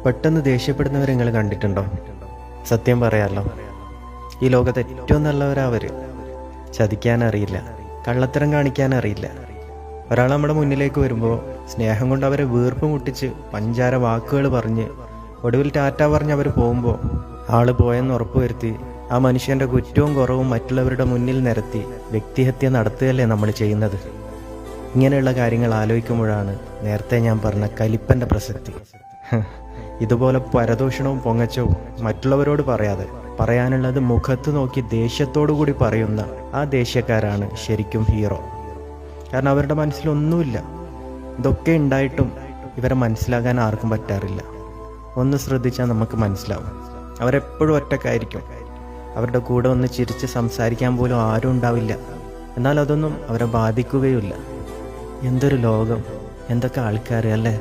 പെട്ടെന്ന് ദേഷ്യപ്പെടുന്നവരെ നിങ്ങൾ കണ്ടിട്ടുണ്ടോ? സത്യം പറയാമല്ലോ, ഈ ലോകത്ത് ഏറ്റവും നല്ലവരാ അവർ. ചതിക്കാനറിയില്ല, കള്ളത്തരം കാണിക്കാനറിയില്ല. ഒരാൾ നമ്മുടെ മുന്നിലേക്ക് വരുമ്പോൾ സ്നേഹം കൊണ്ട് അവരെ വീർപ്പ് മുട്ടിച്ച് പഞ്ചാര വാക്കുകൾ പറഞ്ഞ് ഒടുവിൽ ടാറ്റ പറഞ്ഞ് അവർ പോകുമ്പോൾ ആള് പോയെന്ന് ഉറപ്പുവരുത്തി ആ മനുഷ്യൻ്റെ കുറ്റവും കുറവും മറ്റുള്ളവരുടെ മുന്നിൽ നിരത്തി വ്യക്തിഹത്യ നടത്തുകയല്ലേ നമ്മൾ ചെയ്യുന്നത്. ഇങ്ങനെയുള്ള കാര്യങ്ങൾ ആലോചിക്കുമ്പോഴാണ് നേരത്തെ ഞാൻ പറഞ്ഞ കലിപ്പൻ്റെ പ്രസക്തി. ഇതുപോലെ പരദൂഷണവും പൊങ്ങച്ചവും മറ്റുള്ളവരോട് പറയാതെ പറയാനുള്ളത് മുഖത്ത് നോക്കി ദേഷ്യത്തോടു കൂടി പറയുന്ന ആ ദേഷ്യക്കാരാണ് ശരിക്കും ഹീറോ. കാരണം അവരുടെ മനസ്സിലൊന്നുമില്ല. ഇതൊക്കെ ഉണ്ടായിട്ടും ഇവരെ മനസ്സിലാക്കാൻ ആർക്കും പറ്റാറില്ല. ഒന്ന് ശ്രദ്ധിച്ചാൽ നമുക്ക് മനസ്സിലാവും. അവരെപ്പോഴും ഒറ്റക്കായിരിക്കും. അവരുടെ കൂടെ ഒന്ന് ചിരിച്ച് സംസാരിക്കാൻ പോലും ആരും ഉണ്ടാവില്ല. എന്നാൽ അതൊന്നും അവരെ ബാധിക്കുകയുമില്ല. എന്തൊരു ലോകം, എന്തൊക്കെ ആൾക്കാർ അല്ലേ.